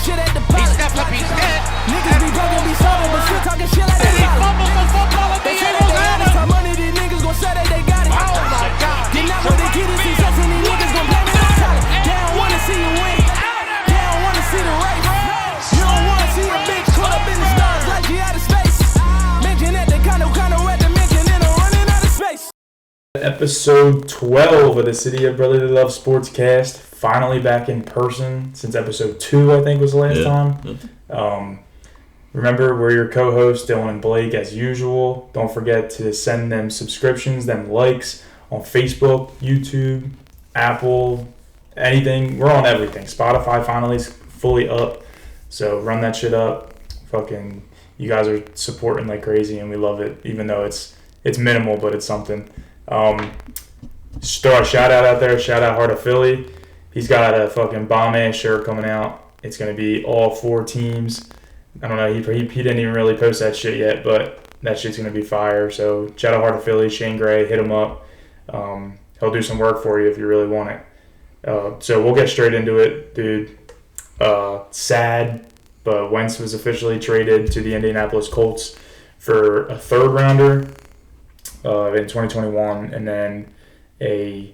shit at the pilot. Niggas be broken, be sober, but still talking shit like they got it. They say that they got it, time money, these niggas gon' say that they got it. Oh my God. Get out with the kid and success, and these niggas gon' blame it on talent. They don't wanna see you win. They don't wanna see the race. You don't wanna see a bitch caught up in the stars like she out of space. Mention that they kinda at the mention and I'm running out of space. Episode 12 of the City of Brotherly Love Sportscast. Finally back in person since episode 2, I think was the last time. Remember, we're your co-hosts, Dylan and Blake, as usual. Don't forget to send them subscriptions, them likes on Facebook, YouTube, Apple, anything. We're on everything. Spotify finally is fully up, so run that shit up. Fucking, you guys are supporting like crazy, and we love it, even though it's minimal, but it's something. Just throw a shout out there. Shout out Heart of Philly. He's got a fucking bomb-ass shirt coming out. It's going to be all 4 teams. I don't know. He didn't even really post that shit yet, but that shit's going to be fire. So shout out Heart of Philly, Shane Gray. Hit him up. He'll do some work for you if you really want it. So we'll get straight into it, dude. Sad, but WENTZ was officially traded to the Indianapolis Colts for a 3rd rounder in 2021, and then a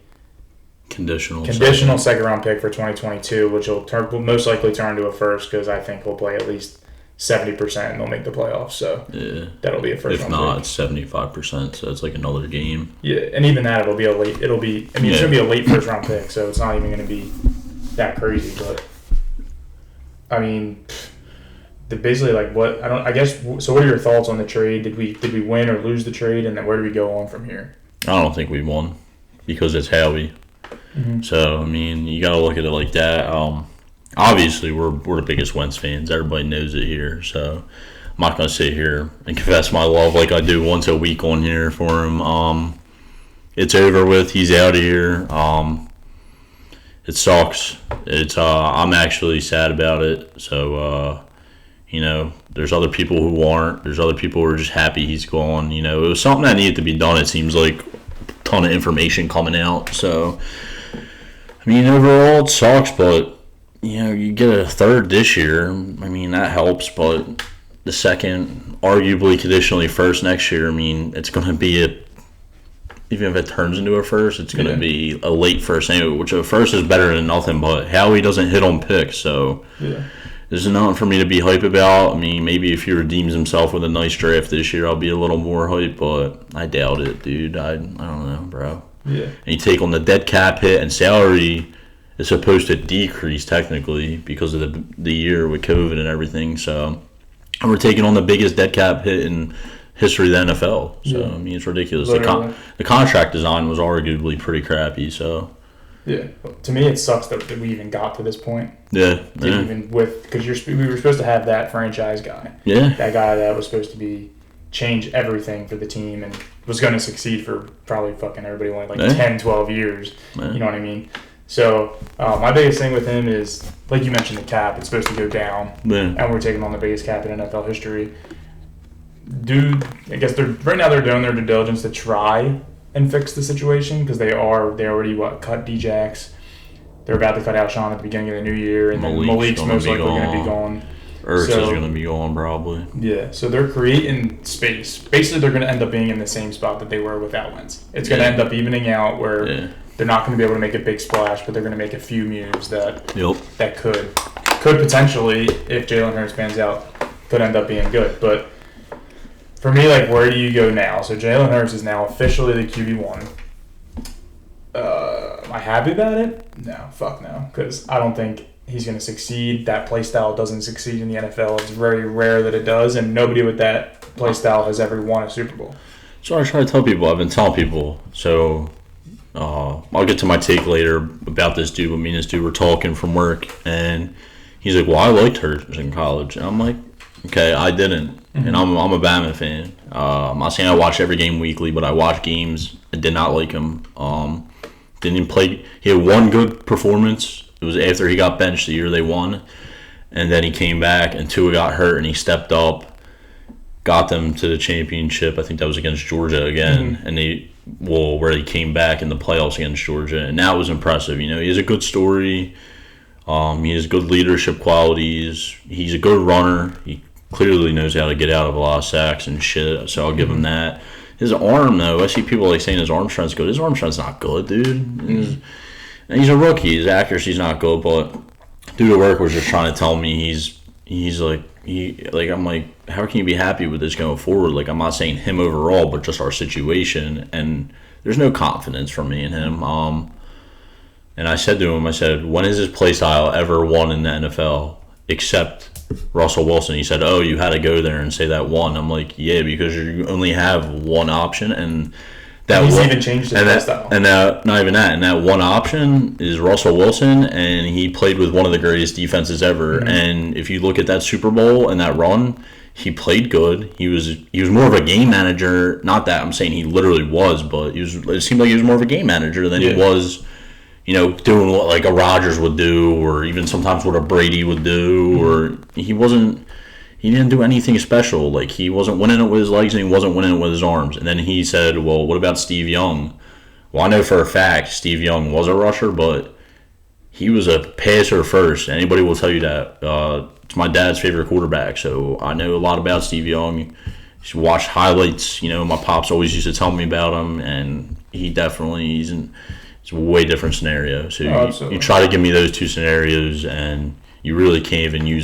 conditional 2nd round pick for 2022, which will most likely turn to a first, because I think he'll play at least 70% and they'll make the playoffs. So yeah, that'll be a first round. If not, pick. It's 75%, so it's like another game. Yeah, and even that it's gonna be a late first round pick, so it's not even gonna be that crazy. But I mean, basically, like, what I guess. So, what are your thoughts on the trade? Did we win or lose the trade, and then where do we go on from here? I don't think we won because it's Howie. Mm-hmm. So I mean, you gotta look at it like that. Obviously, we're the biggest WENTZ fans. Everybody knows it here. So I'm not gonna sit here and confess my love like I do once a week on here for him. It's over with. He's out of here. It sucks. I'm actually sad about it. So there's other people who aren't. There's other people who are just happy he's gone. It was something that needed to be done. It seems like a ton of information coming out. So I mean, overall, it sucks, but, you get a 3rd this year. I mean, that helps, but the 2nd, arguably conditionally 1st next year, I mean, it's going to be even if it turns into a 1st, it's going to be a late 1st anyway, which a 1st is better than nothing, but Howie doesn't hit on picks, so there's nothing for me to be hype about. I mean, maybe if he redeems himself with a nice draft this year, I'll be a little more hype, but I doubt it, dude. I don't know, bro. Yeah. And you take on the dead cap hit, and salary is supposed to decrease technically because of the year with COVID and everything. So we're taking on the biggest dead cap hit in history of the NFL. So I mean, it's ridiculous. The contract design was arguably pretty crappy. So yeah, to me, it sucks that we even got to this point. Yeah. Even because we were supposed to have that franchise guy. Yeah. That guy that was supposed to change everything for the team and was going to succeed for probably fucking everybody wanted 10, 12 years. You know what I mean? So my biggest thing with him is, like you mentioned, the cap. It's supposed to go down, and we're taking on the biggest cap in NFL history. Dude, I guess right now they're doing their due diligence to try and fix the situation, because they already cut D-Jax. They're about to cut Alshon at the beginning of the new year, and then Malik's most likely going to be gone. Ertz is going to be gone probably. Yeah, so they're creating space. Basically, they're going to end up being in the same spot that they were without WENTZ. It's going to end up evening out where they're not going to be able to make a big splash, but they're going to make a few moves that could potentially, if Jalen Hurts pans out, could end up being good. But for me, where do you go now? So Jalen Hurts is now officially the QB1. Am I happy about it? No, fuck no, because I don't think he's going to succeed. That play style doesn't succeed in the NFL. It's very rare that it does, and nobody with that play style has ever won a Super Bowl. So I try to tell people. I've been telling people. So I'll get to my take later about this dude. But me and this dude were talking from work, and he's like, "Well, I liked Hurts in college," and I'm like, "Okay, I didn't." And I'm a Bama fan. I'm not saying I watch every game weekly, but I watch games. I did not like him. Didn't even play. He had one good performance. It was after he got benched the year they won. And then he came back, and Tua got hurt, and he stepped up, got them to the championship. I think that was against Georgia again. And where he came back in the playoffs against Georgia. And that was impressive. He has a good story. He has good leadership qualities. He's a good runner. He clearly knows how to get out of a lot of sacks and shit, so I'll give him that. His arm, though, I see people like saying his arm strength's good. His arm strength's not good, dude. He's a rookie. His accuracy's not good, but dude at work was just trying to tell me I'm like, how can you be happy with this going forward? Like, I'm not saying him overall, but just our situation, and there's no confidence from me in him. And I said to him, when has his play style ever won in the NFL except Russell Wilson? He said, you had to go there and say that one. I'm like, yeah, because you only have one option, and that he's even changed his play style. And not even that. And that one option is Russell Wilson, and he played with one of the greatest defenses ever. Mm-hmm. And if you look at that Super Bowl and that run, he played good. He was more of a game manager. Not that I'm saying he literally was, but it seemed like he was more of a game manager than he was, doing what like a Rodgers would do, or even sometimes what a Brady would do, or he didn't do anything special. Like, he wasn't winning it with his legs, and he wasn't winning it with his arms. And then he said, well, what about Steve Young? Well, I know for a fact Steve Young was a rusher, but he was a passer first. Anybody will tell you that. It's my dad's favorite quarterback, so I know a lot about Steve Young. Just watched highlights. My pops always used to tell me about him, and he's a way different scenario. So you try to give me those two scenarios, and you really can't even use